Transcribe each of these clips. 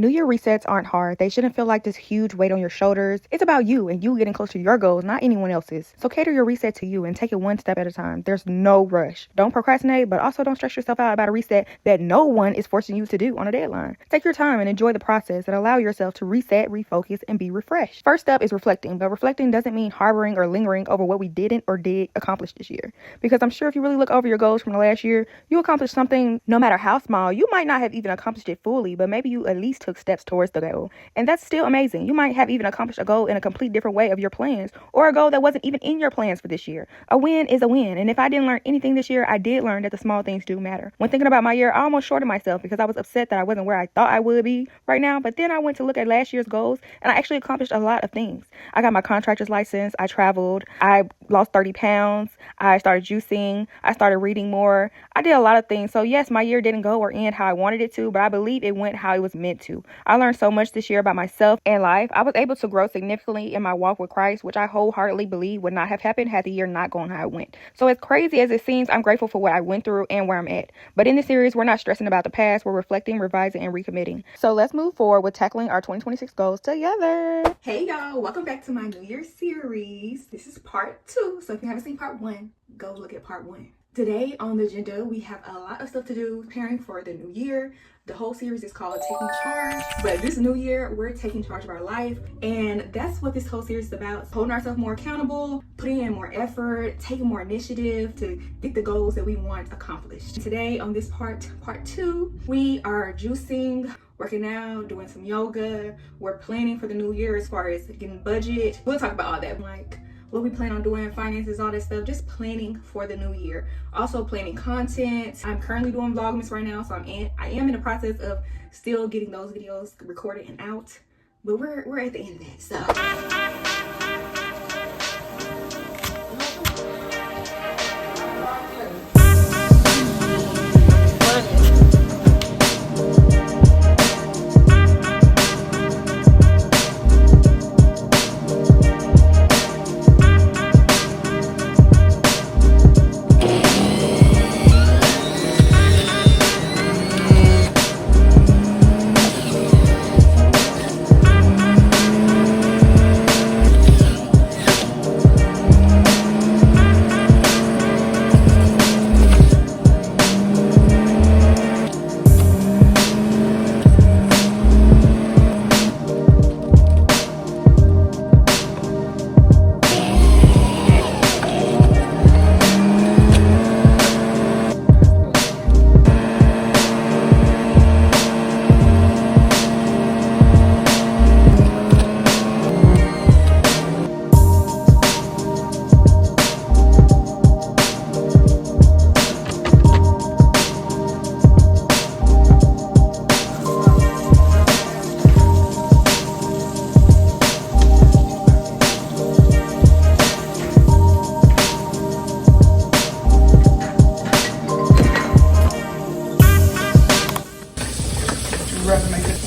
New Year resets aren't hard. They shouldn't feel like this huge weight on your shoulders. It's about you and you getting close to your goals, not anyone else's. So cater your reset to you and take it one step at a time. There's no rush. Don't procrastinate, but also don't stress yourself out about a reset that no one is forcing you to do on a deadline. Take your time and enjoy the process and allow yourself to reset, refocus, and be refreshed. First up is reflecting, but reflecting doesn't mean harboring or lingering over what we didn't or did accomplish this year. Because I'm sure if you really look over your goals from the last year, you accomplished something no matter how small. You might not have even accomplished it fully, but maybe you at least took steps towards the goal. And that's still amazing. You might have even accomplished a goal in a complete different way of your plans, or a goal that wasn't even in your plans for this year. A win is a win. And if I didn't learn anything this year, I did learn that the small things do matter. When thinking about my year, I almost shorted myself because I was upset that I wasn't where I thought I would be right now. But then I went to look at last year's goals and I actually accomplished a lot of things. I got my contractor's license. I traveled. I lost 30 pounds. I started juicing. I started reading more. I did a lot of things. So yes, my year didn't go or end how I wanted it to, but I believe it went how it was meant to. I learned so much this year about myself and life. I was able to grow significantly in my walk with Christ, which I wholeheartedly believe would not have happened had the year not gone how it went. So as crazy as it seems, I'm grateful for what I went through and where I'm at. But in this series, we're not stressing about the past. We're reflecting, revising, and recommitting. So let's move forward with tackling our 2026 goals together. Hey y'all, welcome back to my New Year's series. This is part 2. So if you haven't seen part 1, go look at part 1. Today on the agenda, we have a lot of stuff to do preparing for the new year. The whole series is called Taking Charge, but this new year, we're taking charge of our life, and that's what this whole series is about. Holding ourselves more accountable, putting in more effort, taking more initiative to get the goals that we want accomplished. Today on this part 2, we are juicing, working out, doing some yoga. We're planning for the new year as far as getting budget. We'll talk about all that, like what we plan on doing, finances, all that stuff, just planning for the new year. Also planning content. I'm currently doing Vlogmas right now, so I am in the process of still getting those videos recorded and out, but we're at the end of that, so.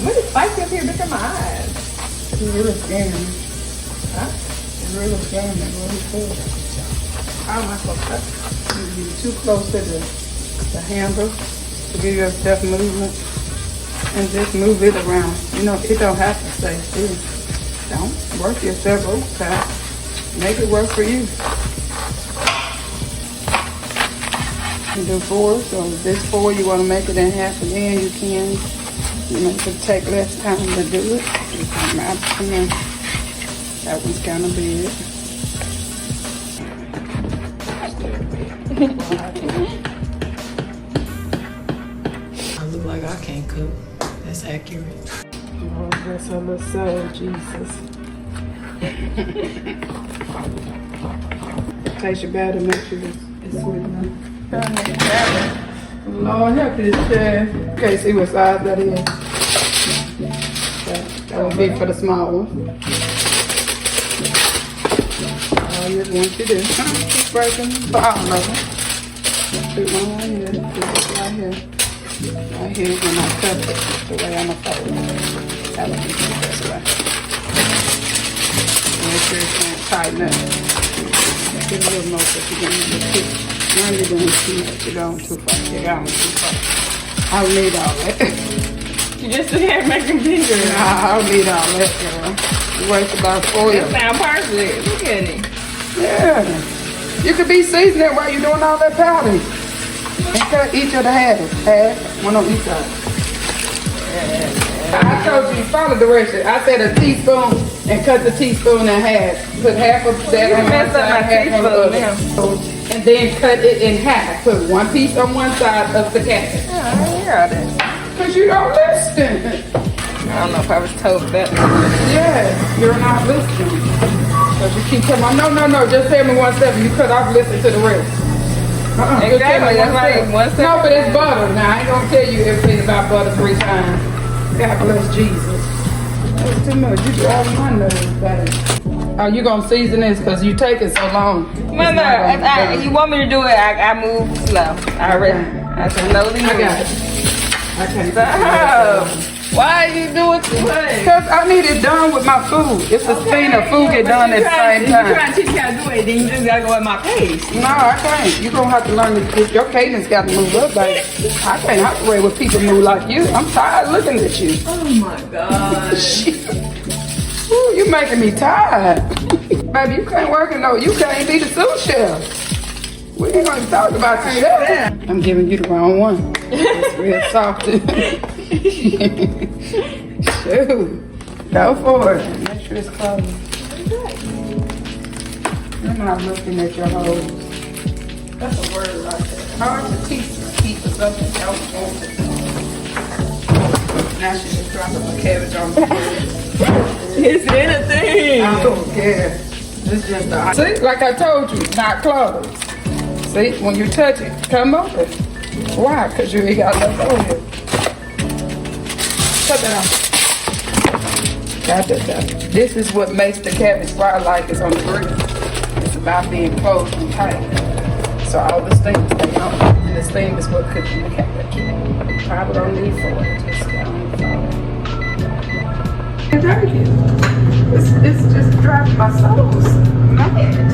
What is spicy up here? Look at my eyes. It's really scamming. Huh? It's really scamming. What he said. How am I supposed to touch? You be too close to the handle to give yourself movement. And just move it around. You know, it don't have to stay still. Don't work yourself overtime. Make it work for you. You do 4, so if this 4 you want to make it in half again, you can. You know, it could take less time to do it. That one's kind of big. I look like I can't cook. That's accurate. Oh, bless her little soul, Jesus. Tastes better, make sure it's sweet enough. Lord, help this child. Okay, see what size that is. That would be for the small one. All you want to do, keep breaking for all of them. Put one right here, put this right here. Right here, when I cut it, the way I'm going to fold it. That would be the best way. Make sure it can't tighten up. Get a little more so you can when you're doing too much, you're going too far. You're going too far. I don't need all that. You just sit here making bigger. Nah, I don't need all that, girl. You waste about oil. That sound perfect. Look at it. Yeah. You could be seasoning while you're doing all that powder. And cut each of the halves. One on each side. I told you, follow directions. I said a teaspoon and cut the teaspoon in half. Put half of that on one side, half on the other. And then cut it in half. Put one piece on one side of the cabbage. Oh, I didn't hear all that. Because you don't listen. I don't know if I was told that. Yes, you're not listening. Because you keep telling me, no, just tell me one step and you cut off, listen to the rest. Just tell me Exactly, that's like one step. No, but it's butter. Now, I ain't going to tell you everything about butter 3 times. God bless Jesus. That's too much. You driving my nerves, baby. Oh, you going to season this because you take it so long. Mother, if you want me to do it, I move slow. I slowly move. I got it. I can't. Stop. Why are you doing too much? Because I need it done with my food. It's a thing of food get done at the same time. You trying to teach me how to do it, then you just gotta go at my pace. No, I can't. You're going to have to learn to, your cadence got to move up, baby. I can't operate with people move like you. I'm tired of looking at you. Oh my God. Ooh, you making me tired. Baby, you can't work no, you can't be the sous chef. We ain't gonna talk about the chef. I'm giving you the wrong one. It's real soft. Shoot. Go for it. Make sure it's closed. You're not looking at your holes. That's a word right there. Hard to teach people something else. Now she just dropped a cabbage on the floor. It's anything. I don't care. It's just a... See, like I told you, not closed. See, when you touch it, come open. Why? Because you ain't got enough oil. Cut that off. Got that. This is what makes the cabbage fry like it's on the grill. It's about being closed and tight. So all the steam stay on. And the steam is what cooks the cabbage. Probably don't need for it. Just go on the floor. Thank you. It's just driving my soul mad.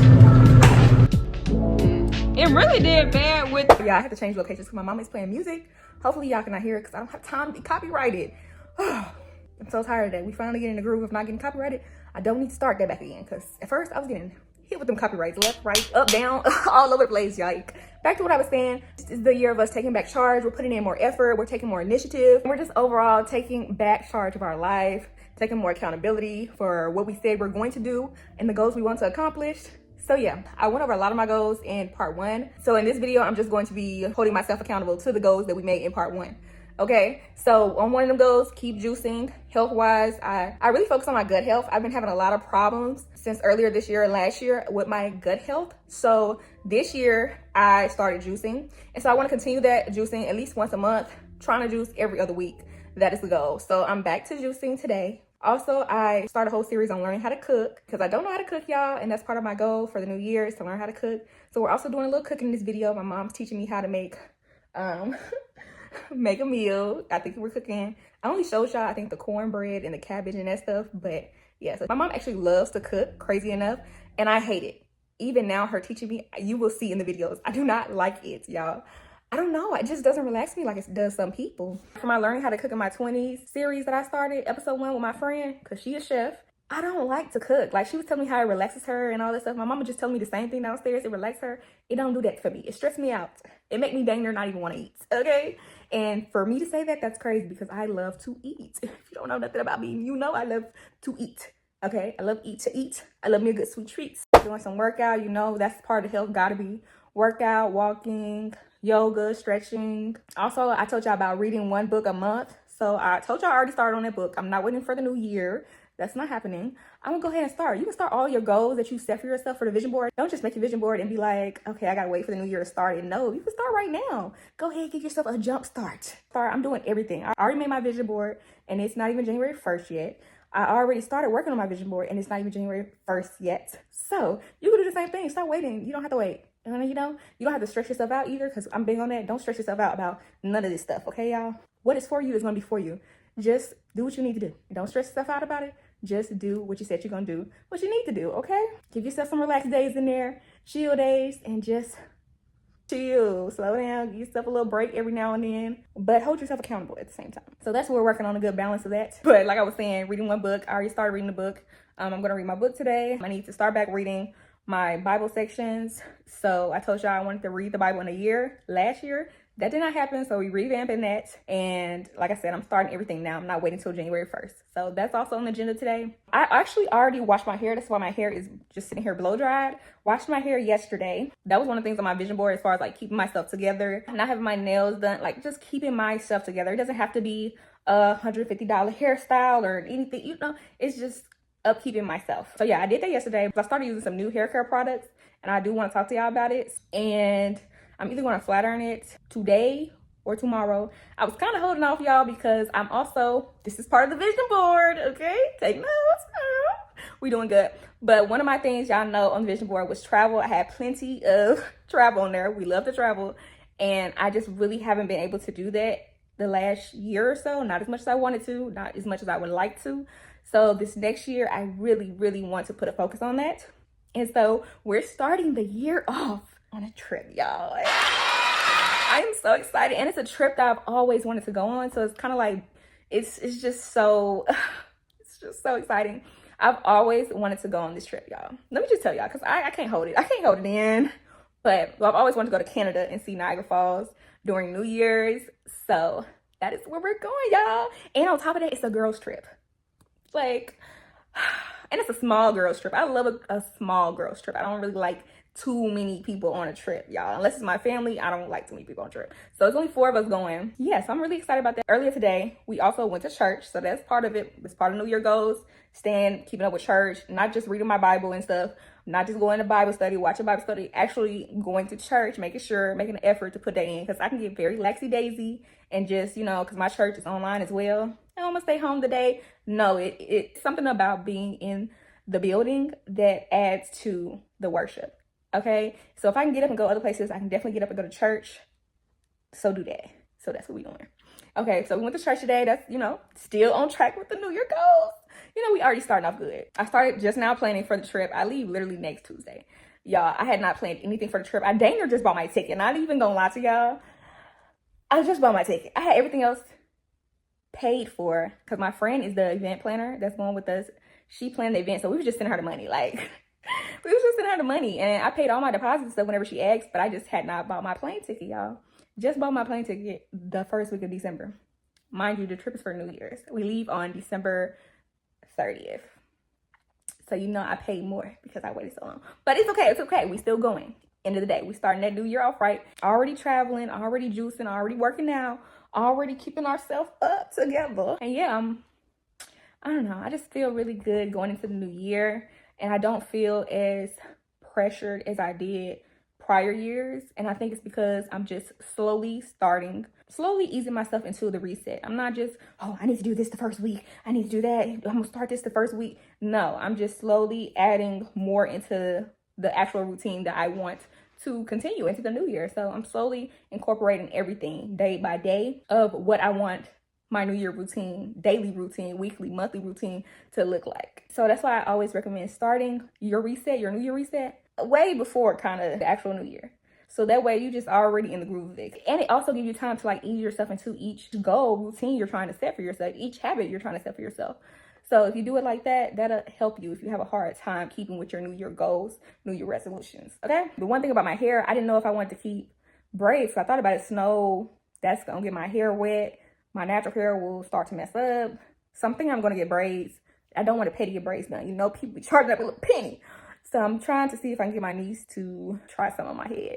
It really did bad with. Yeah, I had to change locations because my mom is playing music. Hopefully y'all cannot hear it because I don't have time to be copyrighted. I'm so tired of that. We finally get in the groove of not getting copyrighted. I don't need to start that back again because at first I was getting hit with them copyrights left, right, up, down, all over the place, y'all. Back to what I was saying. This is the year of us taking back charge. We're putting in more effort. We're taking more initiative. We're just overall taking back charge of our life, taking more accountability for what we said we're going to do and the goals we want to accomplish. So yeah, I went over a lot of my goals in part 1. So in this video, I'm just going to be holding myself accountable to the goals that we made in part 1. Okay, so on one of them goals, keep juicing. Health-wise, I really focus on my gut health. I've been having a lot of problems since earlier this year and last year with my gut health. So this year, I started juicing. And so I want to continue that juicing at least once a month, trying to juice every other week. That is the goal. So I'm back to juicing today. Also, I started a whole series on learning how to cook because I don't know how to cook, y'all. And that's part of my goal for the new year is to learn how to cook. So we're also doing a little cooking in this video. My mom's teaching me how to make make a meal. I think we're cooking. I only showed y'all, I think, the cornbread and the cabbage and that stuff. But yeah, so my mom actually loves to cook, crazy enough. And I hate it. Even now, her teaching me, you will see in the videos. I do not like it, y'all. I don't know. It just doesn't relax me like it does some people. For my Learning How to Cook in My 20s series that I started, episode 1 with my friend, because she is a chef, I don't like to cook. Like, she was telling me how it relaxes her and all that stuff. My mama just telling me the same thing downstairs. It relaxes her. It don't do that for me. It stresses me out. It make me dang near not even want to eat, okay? And for me to say that, that's crazy because I love to eat. If you don't know nothing about me, you know I love to eat, okay? I love to eat. I love me a good sweet treats. Doing some workout, you know, that's part of health. Gotta be workout, walking, yoga, stretching. Also, I told y'all about reading 1 book a month. So I told y'all I already started on that book. I'm not waiting for the new year. That's not happening. I'm gonna go ahead and start. You can start all your goals that you set for yourself for the vision board. Don't just make your vision board and be like, okay, I gotta wait for the new year to start it. No, you can start right now. Go ahead, give yourself a jump start. I'm doing everything. I already made my vision board and it's not even January 1st yet. I already started working on my vision board and it's not even January 1st yet. So you can do the same thing. Start waiting. You don't have to wait. And you know, you don't have to stress yourself out either because I'm big on that. Don't stress yourself out about none of this stuff, okay, y'all? What is for you is gonna be for you. Just do what you need to do. Don't stress yourself out about it. Just do what you said you're gonna do, what you need to do, okay? Give yourself some relaxed days in there, chill days, and just chill, slow down, give yourself a little break every now and then, but hold yourself accountable at the same time. So that's what we're working on, a good balance of that. But like I was saying, reading one book, I already started reading the book. I'm gonna read my book today. I need to start back reading my Bible sections. So I told y'all I wanted to read the Bible in a year last year. That did not happen, so we revamping that. And like I said, I'm starting everything now. I'm not waiting until January 1st. So that's also on the agenda today. I actually already washed my hair. That's why my hair is just sitting here blow dried. Washed my hair yesterday. That was one of the things on my vision board as far as like keeping myself together. Not having my nails done, like just keeping myself together. It doesn't have to be a $150 hairstyle or anything, you know, it's just upkeeping myself. So yeah, I did that yesterday. I started using some new hair care products and I do want to talk to y'all about it. And I'm either going to flat iron it today or tomorrow. I was kind of holding off, y'all, because I'm also, this is part of the vision board, okay? Take notes. We doing good. But one of my things y'all know on the vision board was travel. I had plenty of travel on there. We love to travel. And I just really haven't been able to do that the last year or so. Not as much as I wanted to, not as much as I would like to. So this next year, I really, really want to put a focus on that. And so we're starting the year off on a trip, y'all. I am so excited, and it's a trip that I've always wanted to go on. So it's kind of like it's just so exciting. I've always wanted to go on this trip, y'all. Let me just tell y'all, because I can't hold it. I can't hold it in. But I've always wanted to go to Canada and see Niagara Falls during New Year's. So that is where we're going, y'all. And on top of that, it's a girls trip. Like, and it's a small girls trip. I love a small girls trip. I don't really like too many people on a trip, y'all. Unless it's my family, I don't like too many people on a trip. So it's only 4 of us going. Yes, I'm really excited about that. Earlier today, we also went to church. So that's part of it. It's part of New Year goals. Keeping up with church, not just reading my Bible and stuff, not just going to Bible study, watching Bible study, actually going to church, making an effort to put that in, because I can get very laxy-daisy and just, you know, because my church is online as well. And I'm gonna stay home today. No, it's something about being in the building that adds to the worship. Okay, so if I can get up and go other places, I can definitely get up and go to church. So do that. So that's what we're doing. Okay, so we went to church today. That's, you know, still on track with the New Year goals. You know, we already starting off good. I started just now planning for the trip. I leave literally next Tuesday. Y'all, I had not planned anything for the trip. I dang near just bought my ticket. Not even gonna lie to y'all. I just bought my ticket. I had everything else paid for because my friend is the event planner that's going with us. She planned the event, so we were just sending her the money. Like, we was just sending her the money, and I paid all my deposits and stuff whenever she asked, but I just had not bought my plane ticket, y'all. Just bought my plane ticket the first week of December. Mind you, the trip is for New Year's. We leave on December 30th. So, you know, I paid more because I waited so long. But it's okay. It's okay. We still going. End of the day, we starting that new year off right. Already traveling, already juicing, already working out, already keeping ourselves up together. And yeah, I don't know. I just feel really good going into the new year. And I don't feel as pressured as I did prior years. And I think it's because I'm just slowly easing myself into the reset. I'm not just, oh, I need to do this the first week. I need to do that. I'm going to start this the first week. No, I'm just slowly adding more into the actual routine that I want to continue into the new year. So I'm slowly incorporating everything day by day of what I want my new year routine, daily routine, weekly, monthly routine to look like. So that's why I always recommend starting your reset, your new year reset, way before kind of the actual new year. So that way you just already in the groove of it. And it also gives you time to like ease yourself into each goal, routine you're trying to set for yourself, each habit you're trying to set for yourself. So if you do it like that, that'll help you if you have a hard time keeping with your new year goals, new year resolutions, okay? The one thing about my hair, I didn't know if I wanted to keep braids. So I thought about it, snow, that's gonna get my hair wet. My natural hair will start to mess up. Something I'm gonna get braids. I don't want to pay to get braids done. You know, people be charging up a little penny. So I'm trying to see if I can get my niece to try some on my head.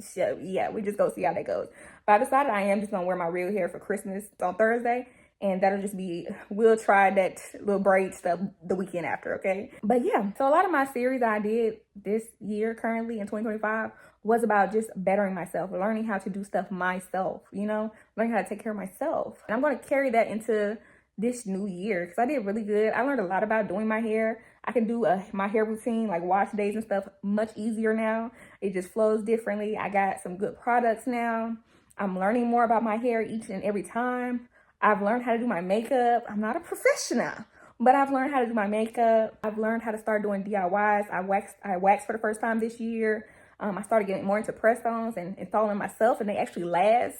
So yeah, we just go see how that goes. But I decided I am just gonna wear my real hair for Christmas on Thursday. And that'll just be, we'll try that little braid stuff the weekend after, okay? But yeah, so a lot of my series I did this year currently in 2025 was about just bettering myself, learning how to do stuff myself, you know, learning how to take care of myself. And I'm going to carry that into this new year because I did really good. I learned a lot about doing my hair. I can do my hair routine, like wash days and stuff, much easier now. It just flows differently. I got some good products now. I'm learning more about my hair each and every time. I've learned how to do my makeup. I'm not a professional, but I've learned how to do my makeup. I've learned how to start doing DIYs. I waxed for the first time this year. I started getting more into press-ons and installing them myself, and they actually last.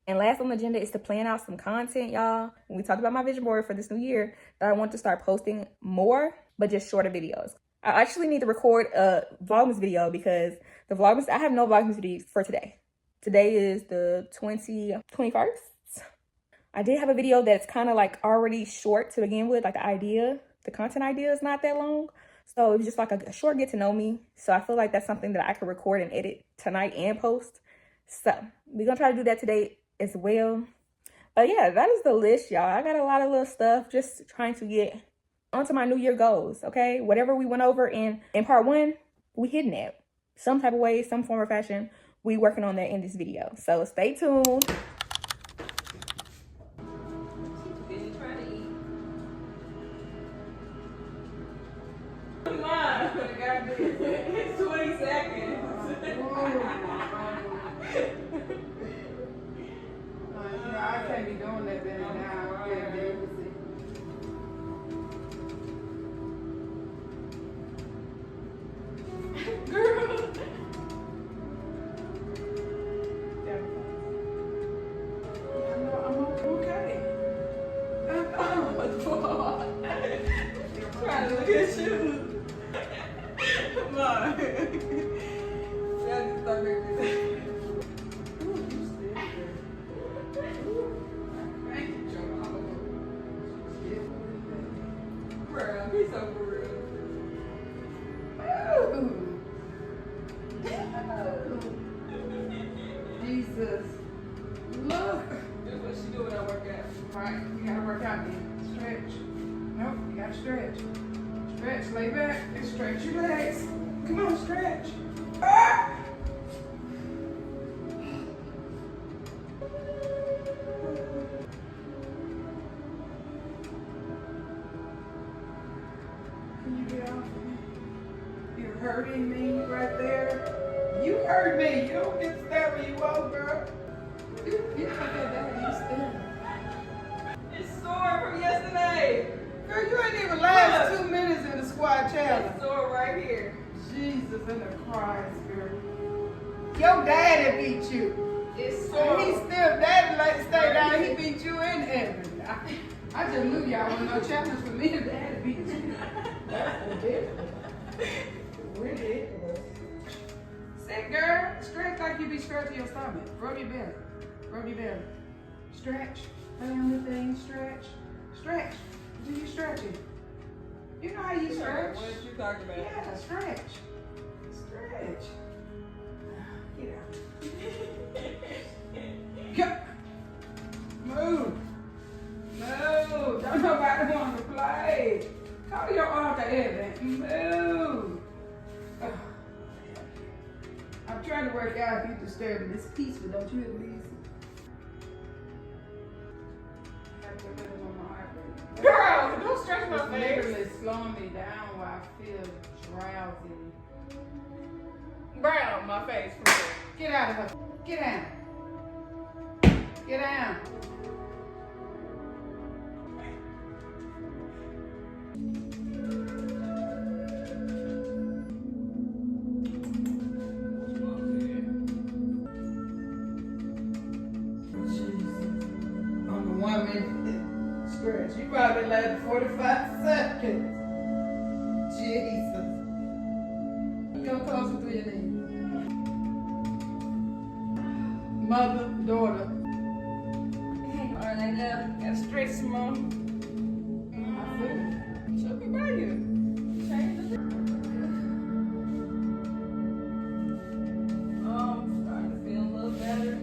And last on the agenda is to plan out some content, y'all. We talked about my vision board for this new year that I want to start posting more, but just shorter videos. I actually need to record a Vlogmas video because I have no Vlogmas videos for today. Today is the 21st. I did have a video that's kind of like already short to begin with, like the content idea is not that long. So it was just like a short get to know me. So I feel like that's something that I could record and edit tonight and post. So we're gonna try to do that today as well. But yeah, that is the list, y'all. I got a lot of little stuff, just trying to get onto my new year goals, okay? Whatever we went over in part 1, we hitting that. Some type of way, some form or fashion, we working on that in this video. So stay tuned. It's 20 seconds. I can't be doing that better now. Girl. I'm okay. Trying to look at you. Come on. Bro, he's so for real. Jesus. Look. That's what she do when I work out. Right, you gotta work out then. Stretch. Nope, you gotta stretch. Stretch, lay back, and stretch your legs. Come on, stretch. Ah! Can you get off of me? You're hurting me right there. You hurt me. You don't get to stay where you want, girl. You look at that, you still. It's sore from yesterday. Girl, you ain't even last 2 minutes in the squat challenge. It's sore right here. Jesus in the Christ, girl. Your daddy beat you. It's And sore. he still, daddy like to stay down, he beat you in heaven. I just knew y'all wasn't no challenge for me if daddy beat you. That's ridiculous. Ridiculous. Sit, girl. Stretch like you be stretching your stomach. Rub your belly. Rub your belly. Stretch. Lay on the thing. Stretch. Stretch. Do you stretching? You know how you stretch? What you talking about? Yeah, stretch. Stretch. Get out. Go. Move. Move. Don't nobody want to play. Call your uncle Evan. Move. I'm trying to work out if you disturbing this peaceful, don't you, Elise? Girl, don't stretch my It's face. literally slowing me down while I feel drowsy. Brown, my face. For real. Get out of her. Get down. Get down. On the 1 minute stretch. You probably lasted 45 seconds. Jesus. Come closer to your knee. Mother, daughter. All right, now, gotta stretch some more. I feel it. She'll be by you. Change the I'm starting to feel a little better.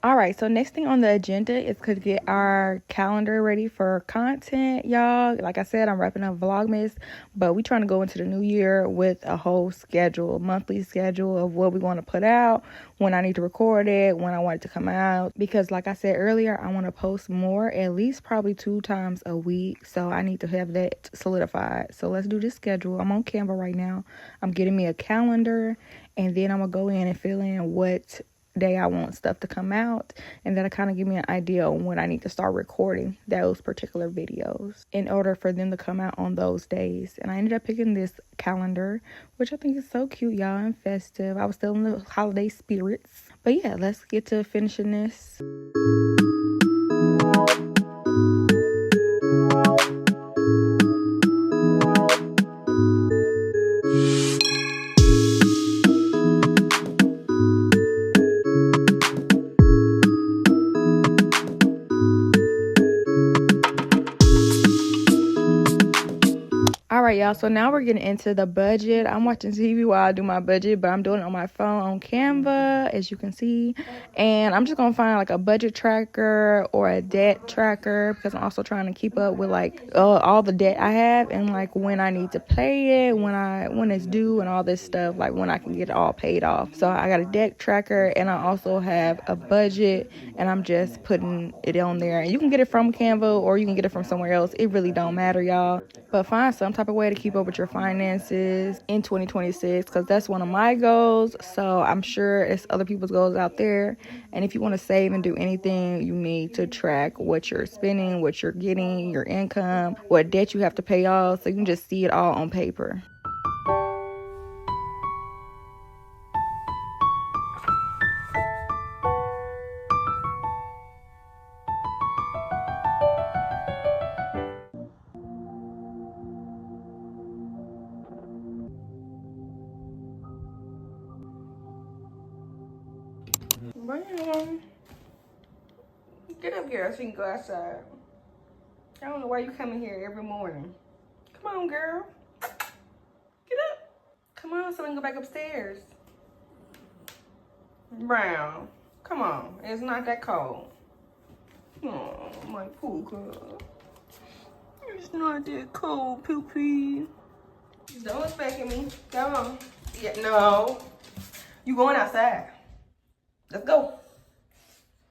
All right, so next thing on the agenda is to get our calendar ready for content, y'all. Like I said, I'm wrapping up Vlogmas, but we trying to go into the new year with a whole schedule, monthly schedule of what we want to put out, when I need to record it, when I want it to come out. Because like I said earlier, I want to post more, at least probably 2 times a week. So I need to have that solidified. So let's do this schedule. I'm on Canva right now. I'm getting me a calendar, and then I'm going to go in and fill in what day I want stuff to come out, and that'll kind of give me an idea on when I need to start recording those particular videos in order for them to come out on those days. And I ended up picking this calendar, which I think is so cute, y'all, and festive. I was still in the holiday spirits. But yeah, let's get to finishing this. All right, y'all, so now we're getting into the budget. I'm watching TV while I do my budget, but I'm doing it on my phone on Canva, as you can see. And I'm just gonna find like a budget tracker or a debt tracker, because I'm also trying to keep up with like all the debt I have, and like when I need to pay it, when it's due, and all this stuff, like when I can get it all paid off. So I got a debt tracker, and I also have a budget, and I'm just putting it on there. And you can get it from Canva or you can get it from somewhere else. It really don't matter, y'all. But find some type of way to keep up with your finances in 2026, because that's one of my goals. So I'm sure it's other people's goals out there. And if you want to save and do anything, you need to track what you're spending, what you're getting, your income, what debt you have to pay off, so you can just see it all on paper. Bam. Get up here so you can go outside. I don't know why you come in here every morning. Come on, girl. Get up. Come on so we can go back upstairs. Brown. Come on. It's not that cold. Oh, my poor girl. It's not that cold, Poopy. Don't look back at me. Come on. Yeah, no. You going outside. Let's go.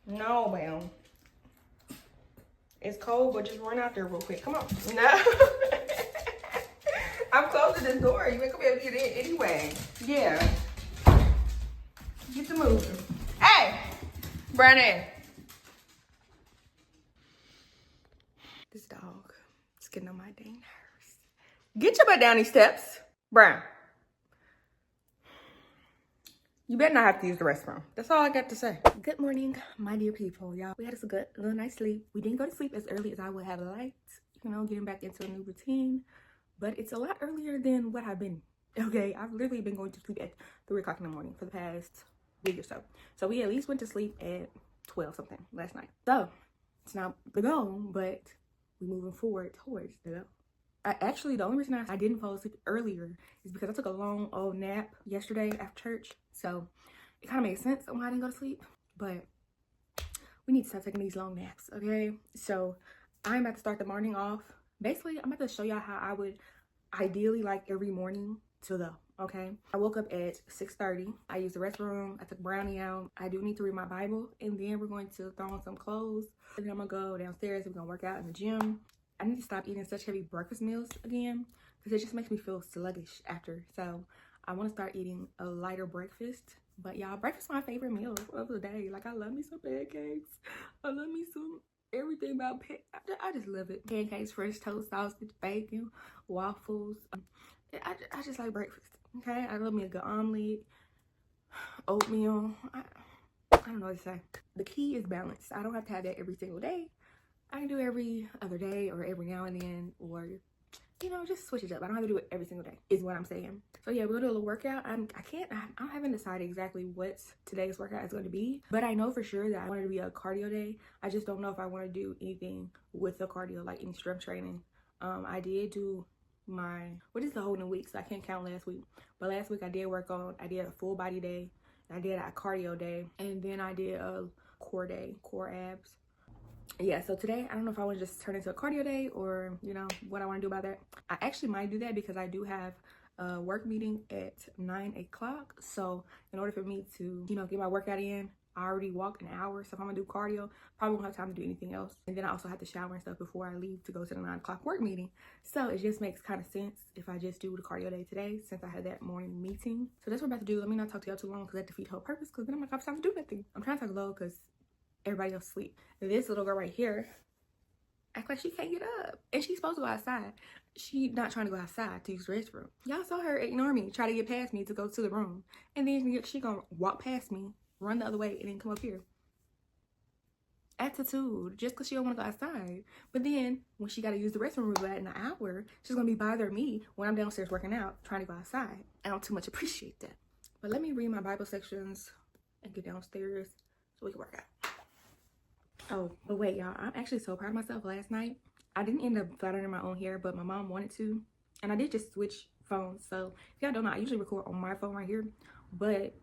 No, ma'am. It's cold, but just run out there real quick. Come on. No. I'm closing this door. You ain't gonna be able to get in anyway. Yeah. Get to moving. Hey! Brandon. This dog is getting on my dang nerves. Get your butt down these steps. Brown. You better not have to use the restroom. That's all I got to say. Good morning, my dear people. Y'all, we had a good little night's sleep. We didn't go to sleep as early as I would have liked, you know, getting back into a new routine. But it's a lot earlier than what I've been. Okay, I've literally been going to sleep at 3 o'clock in the morning for the past week or so. So we at least went to sleep at 12 something last night. So it's not the goal, but we're moving forward towards the goal. The only reason I didn't fall asleep earlier is because I took a long old nap yesterday after church. So it kind of makes sense why I didn't go to sleep. But we need to start taking these long naps, okay? So I'm about to start the morning off. Basically, I'm about to show y'all how I would ideally like every morning to go, okay? I woke up at 6:30. I used the restroom. I took Brownie out. I do need to read my Bible. And then we're going to throw on some clothes. And then I'm going to go downstairs. We're going to work out in the gym. I need to stop eating such heavy breakfast meals again, because it just makes me feel sluggish after. So I want to start eating a lighter breakfast. But y'all, breakfast is my favorite meal of the day. Like, I love me some pancakes. I love me some everything about I just love it. Pancakes, fresh toast, sausage, bacon, waffles. I just like breakfast, okay? I love me a good omelet, oatmeal. I don't know what to say. The key is balance. I don't have to have that every single day. I can do every other day or every now and then, or, you know, just switch it up. I don't have to do it every single day is what I'm saying. So yeah, we'll do a little workout. I haven't decided exactly what today's workout is going to be, but I know for sure that I want it to be a cardio day. I just don't know if I want to do anything with the cardio, like any strength training. I did do what is the whole new week, so I can't count last week. But last week I did a full body day. I did a cardio day, and then I did a core day, core abs. Yeah, so today, I don't know if I want to just turn into a cardio day or, you know, what I want to do about that. I actually might do that because I do have a work meeting at 9 o'clock. So in order for me to, you know, get my workout in, I already walked an hour, so if I'm gonna do cardio, probably won't have time to do anything else. And then I also have to shower and stuff before I leave to go to the 9 o'clock work meeting. So it just makes kind of sense if I just do the cardio day today, since I had that morning meeting. So that's what I'm about to do. Let me not talk to y'all too long, because that defeats the whole purpose, because then I'm not gonna have time to do nothing. I'm trying to talk low because everybody else sleep. This little girl right here act like she can't get up, and she's supposed to go outside. She not trying to go outside to use the restroom. Y'all saw her ignore me, try to get past me to go to the room, and then she gonna walk past me, run the other way, and then come up here. Attitude, just because she don't want to go outside. But then when she got to use the restroom room in an hour, she's gonna be bothering me when I'm downstairs working out trying to go outside. I don't too much appreciate that. But let me read my Bible sections and get downstairs so we can work out. Oh, but wait, y'all, I'm actually so proud of myself. Last night I didn't end up flattering my own hair, but my mom wanted to, and I did just switch phones. So if y'all don't know, I usually record on my phone right here, but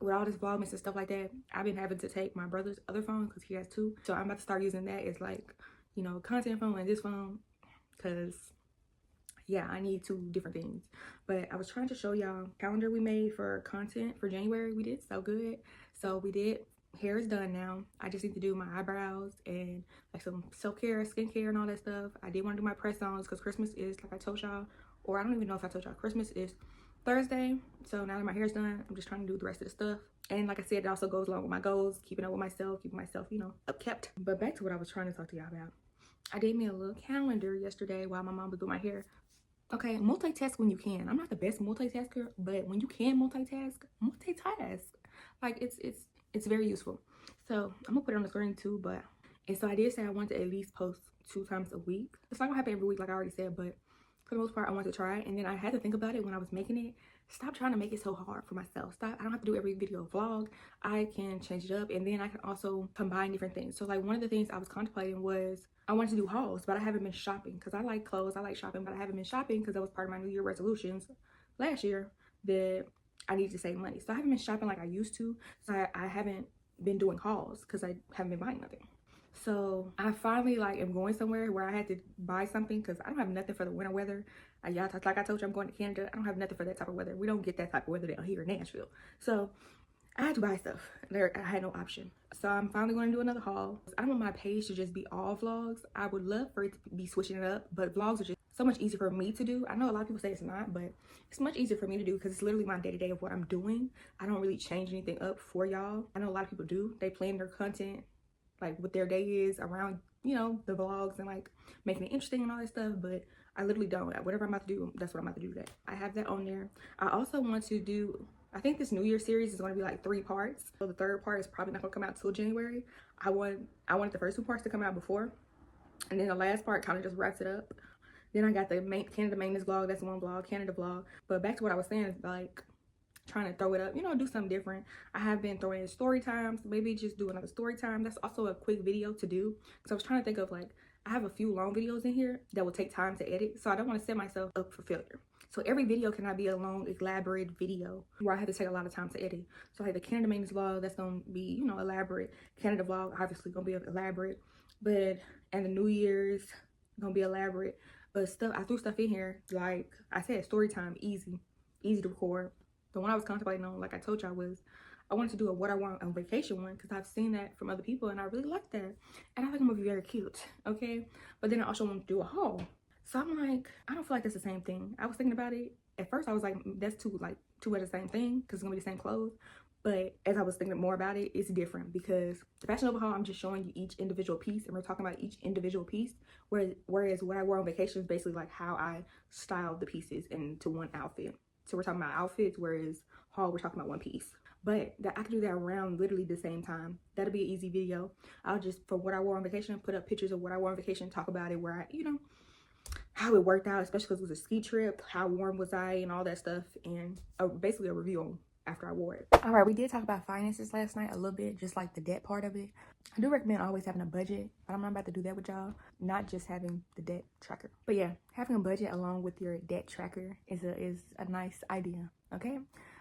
with all this vlogmas and stuff like that, I've been having to take my brother's other phone because he has two. So I'm about to start using that as, like, you know, content phone and this phone, because yeah, I need two different things. But I was trying to show y'all calendar we made for content for January. We did so good. So we did, hair is done now. I just need to do my eyebrows and like some self-care, skincare, and all that stuff. I did want to do my press-ons because Christmas is, like I told y'all, or I don't even know if I told y'all, Christmas is Thursday. So now that my hair's done, I'm just trying to do the rest of the stuff. And like I said, it also goes along with my goals, keeping up with myself, keeping myself, you know, upkept. But back to what I was trying to talk to y'all about. I did me a little calendar yesterday while my mom was doing my hair. Okay, multitask when you can. I'm not the best multitasker, but when you can multitask. Like, it's very useful. So I'm gonna put it on the screen too, and so I did say I wanted to at least post 2 times a week. It's not gonna happen every week like I already said, but for the most part I wanted to try. And then I had to think about it when I was making it. Stop trying to make it so hard for myself. Stop. I don't have to do every video vlog. I can change it up, and then I can also combine different things. So like one of the things I was contemplating was I wanted to do hauls, but I haven't been shopping because I like clothes. I like shopping, but I haven't been shopping because that was part of my New Year resolutions last year that I needed to save money. So I haven't been shopping like I used to. So I haven't been doing hauls because I haven't been buying nothing. So I finally like am going somewhere where I had to buy something because I don't have nothing for the winter weather. Like I told you, I'm going to Canada. I don't have nothing for that type of weather. We don't get that type of weather down here in Nashville. So I had to buy stuff. I had no option. So I'm finally going to do another haul. I don't want my page to just be all vlogs. I would love for it to be switching it up, but vlogs are just so much easier for me to do. I know a lot of people say it's not, but it's much easier for me to do because it's literally my day-to-day of what I'm doing. I don't really change anything up for y'all. I know a lot of people do. They plan their content like what their day is around, you know, the vlogs and like making it interesting and all that stuff, but I literally don't. Whatever I'm about to do, that's what I'm about to do today. I have that on there. I also want to do, I think this New Year series is going to be like 3 parts. So the 3rd part is probably not going to come out till January. I wanted the first 2 parts to come out before, and then the last part kind of just wraps it up. Then I got the Canada maintenance vlog. That's one vlog, Canada vlog. But back to what I was saying, like trying to throw it up, you know, do something different. I have been throwing in story times. Maybe just do another story time. That's also a quick video to do. So I was trying to think of, like, I have a few long videos in here that will take time to edit. So I don't want to set myself up for failure. So every video cannot be a long, elaborate video where I have to take a lot of time to edit. So like the Canada maintenance vlog, that's going to be, you know, elaborate. Canada vlog, obviously going to be elaborate. But, and the New Year's going to be elaborate. But stuff, I threw stuff in here, like I said, story time, easy to record. The one I was contemplating on, like I told y'all, was I wanted to do a what I want on vacation one because I've seen that from other people and I really like that. And I think I'm gonna be very cute, okay? But then I also want to do a haul. So I'm like, I don't feel like that's the same thing. I was thinking about it. At first I was like, that's two of the same thing because it's gonna be the same clothes. But as I was thinking more about it, it's different because the Fashion Nova haul, I'm just showing you each individual piece and we're talking about each individual piece. Whereas what I wore on vacation is basically like how I styled the pieces into one outfit. So we're talking about outfits, whereas haul, we're talking about one piece. But I can do that around literally the same time. That'll be an easy video. I'll just, for what I wore on vacation, put up pictures of what I wore on vacation, talk about it, where I, you know, how it worked out, especially because it was a ski trip, how warm was I, and all that stuff, and basically a review on after I wore it. All right, we did talk about finances last night a little bit, just like the debt part of it. I do recommend always having a budget, but I'm not about to do that with y'all, not just having the debt tracker. But yeah, having a budget along with your debt tracker is a nice idea, okay?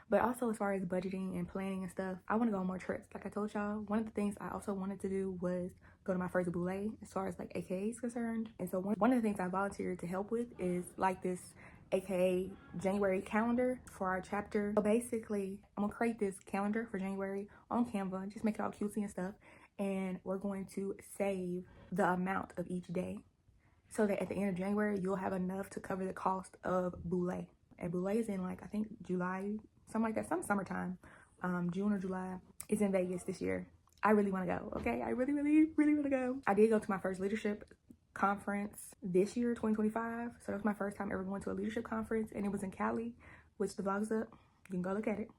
But also as far as budgeting and planning and stuff, I want to go on more trips. Like I told y'all, one of the things I also wanted to do was go to my first boule as far as like AKA is concerned. And so one of the things I volunteered to help with is like this aka January calendar for our chapter. So basically, I'm gonna create this calendar for January on Canva, just make it all cutesy and stuff, and we're going to save the amount of each day so that at the end of January, you'll have enough to cover the cost of Boulé. And Boulé is in like, I think July, something like that, some summertime, June or July. It's in Vegas this year. I really want to go, okay? I really want to go. I did go to my first leadership conference this year, 2025. So that was my first time ever going to a leadership conference, and it was in Cali, which the vlog's up. You can go look at it.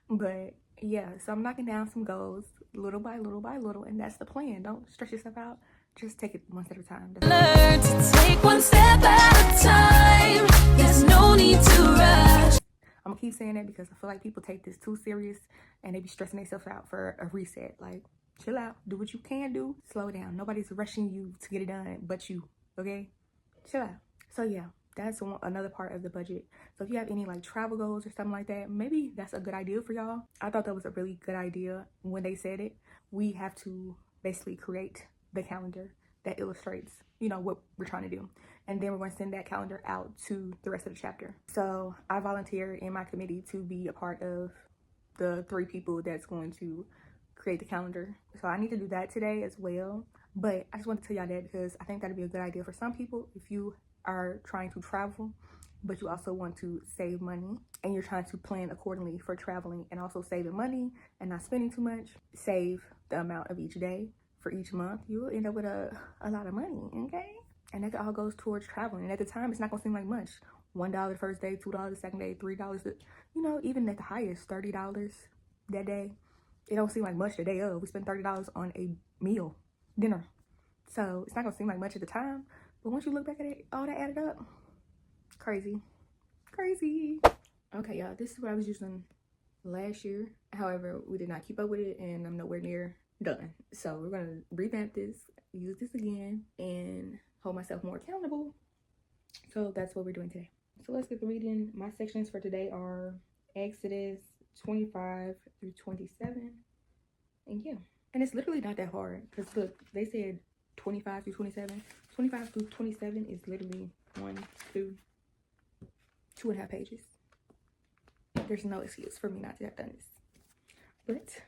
But yeah, so I'm knocking down some goals little by little, and that's the plan. Don't stress yourself out. Just take it one step at a time. Learn to take one step at a time. There's no need to rush. I'm gonna keep saying that because I feel like people take this too serious and they be stressing themselves out for a reset. Like, chill out, do what you can do, slow down. Nobody's rushing you to get it done but you, okay? Chill out. So yeah, that's another part of the budget. So if you have any like travel goals or something like that, maybe that's a good idea for y'all. I thought that was a really good idea when they said it. We have to basically create the calendar that illustrates, you know, what we're trying to do. And then we're going to send that calendar out to the rest of the chapter. So I volunteered in my committee to be a part of the 3 people that's going to create the calendar. So I need to do that today as well. But I just want to tell y'all that because I think that'd be a good idea for some people. If you are trying to travel, but you also want to save money and you're trying to plan accordingly for traveling and also saving money and not spending too much, save the amount of each day for each month, you will end up with a lot of money, okay? And that all goes towards traveling. And at the time, it's not gonna seem like much. $1 the first day, $2 the second day, $3, you know, even at the highest, $30 that day. It don't seem like much the day of. We spent $30 on a meal, dinner. So it's not gonna seem like much at the time. But once you look back at it, all that added up, crazy. Okay, y'all, this is what I was using last year. However, we did not keep up with it and I'm nowhere near done. So we're gonna revamp this, use this again, and hold myself more accountable. So that's what we're doing today. So let's get to reading. My sections for today are Exodus 25 through 27. And yeah, and it's literally not that hard because look, they said 25 through 27. 25 through 27 is literally 1 through 2.5 pages. There's no excuse for me not to have done this. But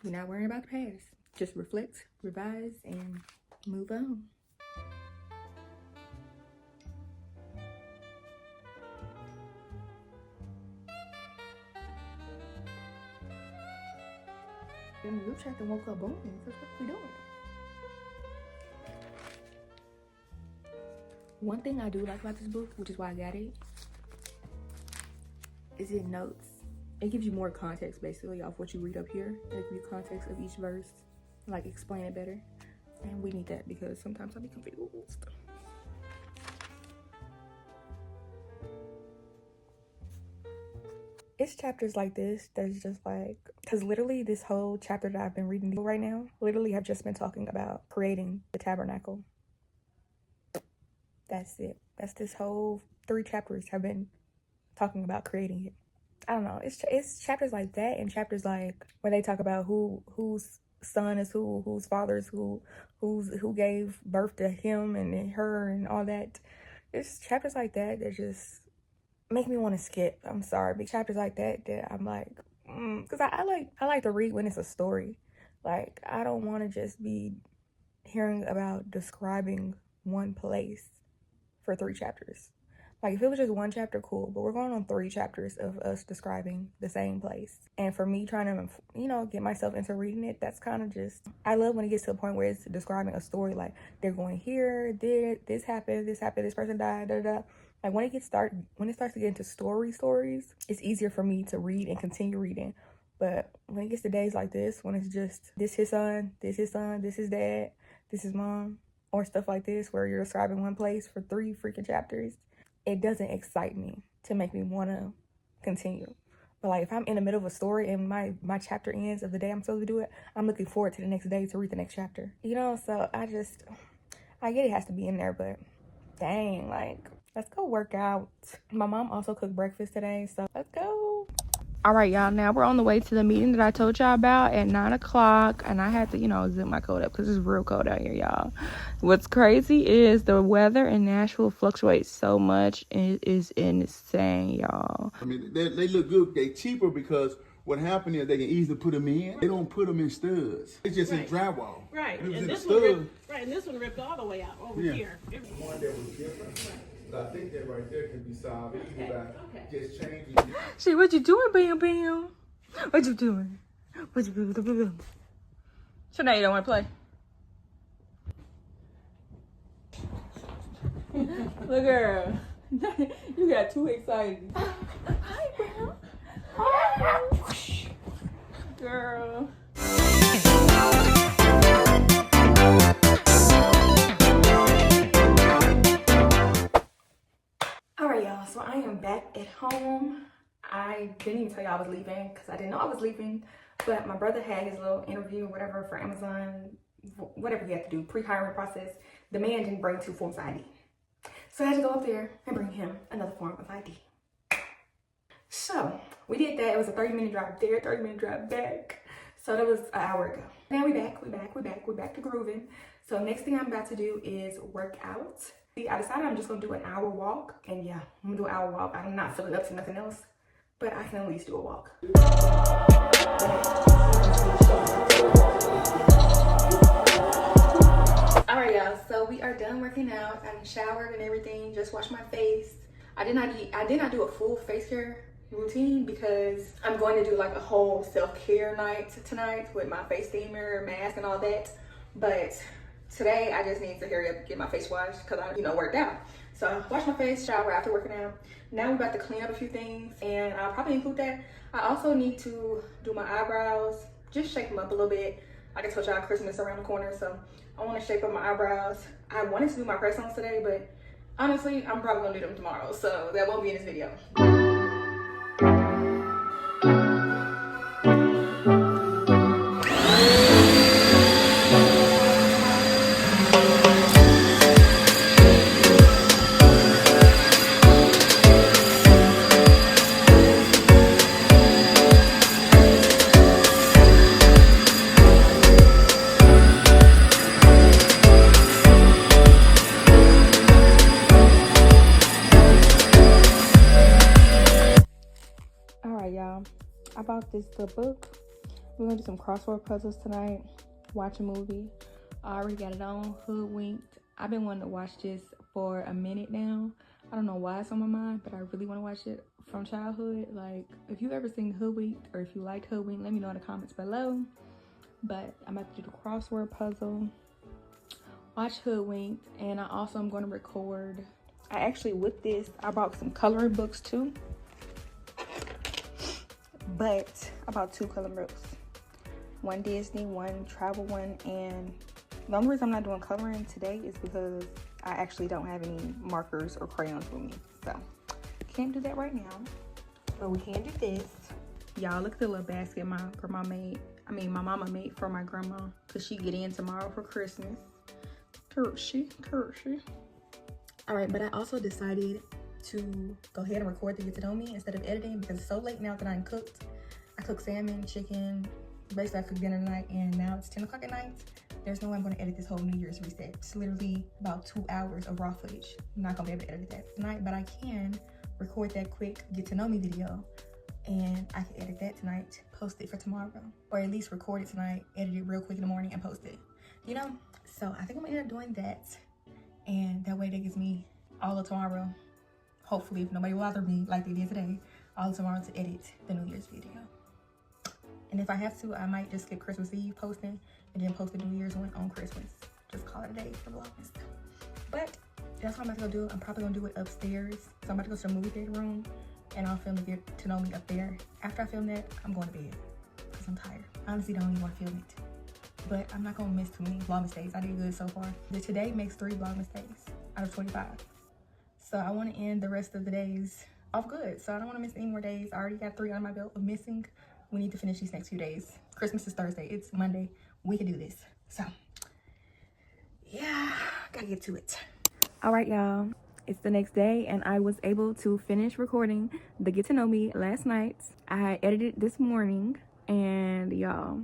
we're not worrying about the past. Just reflect, revise, and move on. Then the group chat and woke up booming. That's what we doing. One thing I do like about this book, which is why I got it, is it notes. It gives you more context basically off what you read up here. It gives you context of each verse, like explain it better. And we need that because sometimes I be confused. It's chapters like this that's just like, because literally this whole chapter that I've been reading right now, literally have just been talking about creating the tabernacle. That's it. That's this whole 3 chapters have been talking about creating it. I don't know. It's chapters like that and chapters like where they talk about whose son is whose father is who gave birth to him and her and all that. It's chapters like that that just make me want to skip. I'm sorry, but chapters like that I'm like, because I like to read when it's a story. Like, I don't want to just be hearing about describing one place for 3 chapters. Like, if it was just 1 chapter, cool. But we're going on 3 chapters of us describing the same place. And for me trying to, you know, get myself into reading it, that's kind of just, I love when it gets to a point where it's describing a story. Like, they're going here, this happened, this person died, da da da. Like, when it starts to get into stories, it's easier for me to read and continue reading. But when it gets to days like this, when it's just, this his son, this his dad, this his mom, or stuff like this, where you're describing one place for 3 freaking chapters, it doesn't excite me to make me want to continue. But like, if I'm in the middle of a story and my chapter ends of the day I'm supposed to do it, I'm looking forward to the next day to read the next chapter. You know, so I get it has to be in there, but dang, like, let's go work out. My mom also cooked breakfast today, so let's go. All right, y'all. Now we're on the way to the meeting that I told y'all about at 9 o'clock. And I had to, zip my coat up because it's real cold out here, y'all. What's crazy is the weather in Nashville fluctuates so much. It is insane, y'all. I mean, they look good. They cheaper because what happened is they can easily put them in. They don't put them in studs. It's just in drywall. Right. If it was And in this one studs, ripped, and this one ripped all the way out over Yeah. here. the one that was different. So I think that right there can be solved either by just changing. Shit, what you doing, Bam Bam? What you doing? What you doing? So now you don't want to play? Look, girl. You got too excited. Hi, Bam. Hi. Girl. Alright, y'all, so I am back at home. I didn't even tell y'all I was leaving because I didn't know I was leaving, but my brother had his little interview or whatever for Amazon, whatever he had to do, pre-hiring process. The man didn't bring 2 forms of ID. So I had to go up there and bring him another form of ID. So we did that. It was a 30-minute drive there, 30-minute drive back. So that was an hour ago. Now we're back to grooving. So next thing I'm about to do is work out. See, I decided I'm just gonna do an hour walk. And yeah, I'm gonna do an hour walk. I'm not filling up to nothing else, but I can at least do a walk. Alright, y'all, so we are done working out. I showered and everything, just washed my face. I did not do a full face care routine because I'm going to do like a whole self-care night tonight with my face steamer, mask, and all that. But today I just need to hurry up and get my face washed because I, worked out. So I washed my face, shower after working out. Now we're about to clean up a few things, and I'll probably include that. I also need to do my eyebrows, just shape them up a little bit. Like I told y'all, Christmas around the corner, so I want to shape up my eyebrows. I wanted to do my press-ons today, but honestly, I'm probably gonna do them tomorrow, so that won't be in this video. I bought this good book. We're gonna do some crossword puzzles tonight, watch a movie. I already got it on, Hoodwinked. I've been wanting to watch this for a minute now. I don't know why it's on my mind, but I really want to watch it from childhood. Like, if you ever seen Hoodwinked or if you liked Hoodwinked, let me know in the comments below. But I'm about to do the crossword puzzle, watch Hoodwinked, and I also am going to record. I actually, with this, I bought some coloring books too. But I bought 2 coloring books. One Disney, one travel one, and the only reason I'm not doing coloring today is because I actually don't have any markers or crayons with me. So, can't do that right now. But we can do this. Y'all, look at the little basket my mama made for my grandma, because she get in tomorrow for Christmas. Curtsy. All right, but I also decided to go ahead and record the Get to Know Me instead of editing because it's so late now that I'm cooked. I cooked salmon, chicken, basically I cooked dinner tonight, and now it's 10 o'clock at night. There's no way I'm gonna edit this whole New Year's reset. It's literally about 2 hours of raw footage. I'm not gonna be able to edit that tonight, but I can record that quick Get to Know Me video, and I can edit that tonight, post it for tomorrow, or at least record it tonight, edit it real quick in the morning, and post it. So I think I'm gonna end up doing that, and that way that gives me all of tomorrow. Hopefully, if nobody bothers me like they did today, all of tomorrow to edit the New Year's video. And if I have to, I might just skip Christmas Eve posting and then post the New Year's one on Christmas. Just call it a day for Vlogmas. But that's what I'm about to go do. I'm probably gonna do it upstairs. So I'm about to go to the movie theater room and I'll film the Get to Know Me up there. After I film that, I'm going to bed because I'm tired. I honestly don't even want to film it. But I'm not gonna miss too many Vlogmas days. I did good so far. Today makes 3 Vlogmas days out of 25. So I want to end the rest of the days off good. So I don't want to miss any more days. I already got 3 on my belt of missing. We need to finish these next few days. Christmas is Thursday. It's Monday. We can do this. So yeah, gotta get to it. All right, y'all. It's the next day and I was able to finish recording the Get to Know Me last night. I edited this morning and y'all,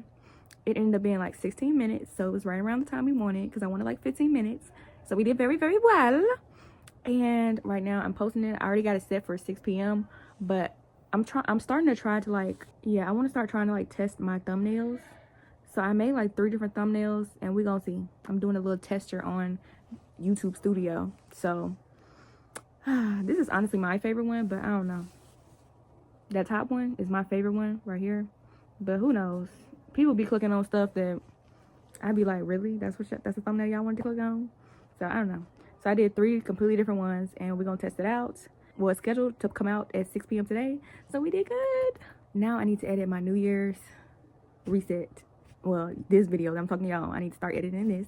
it ended up being like 16 minutes. So it was right around the time we wanted because I wanted like 15 minutes. So we did very, very well. And right now I'm posting it. I already got it set for 6 p.m. But I'm starting to try to like, I want to start trying to like test my thumbnails. So I made like 3 different thumbnails and we gonna see. I'm doing a little tester on YouTube Studio. So this is honestly my favorite one, but I don't know. That top one is my favorite one right here. But who knows? People be clicking on stuff that I'd be like, really? That's the thumbnail y'all wanted to click on? So I don't know. So I did 3 completely different ones and we're gonna test it out. Well, it's scheduled to come out at 6 p.m. today. So we did good. Now I need to edit my New Year's reset. Well, this video that I'm talking to y'all, I need to start editing this.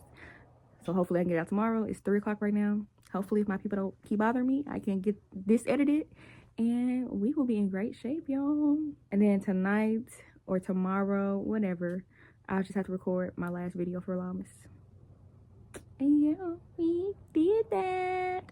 So hopefully I can get it out tomorrow. It's 3 o'clock right now. Hopefully if my people don't keep bothering me, I can get this edited and we will be in great shape, y'all. And then tonight or tomorrow, whatever, I'll just have to record my last video for Vlogmas. And yeah, we did that.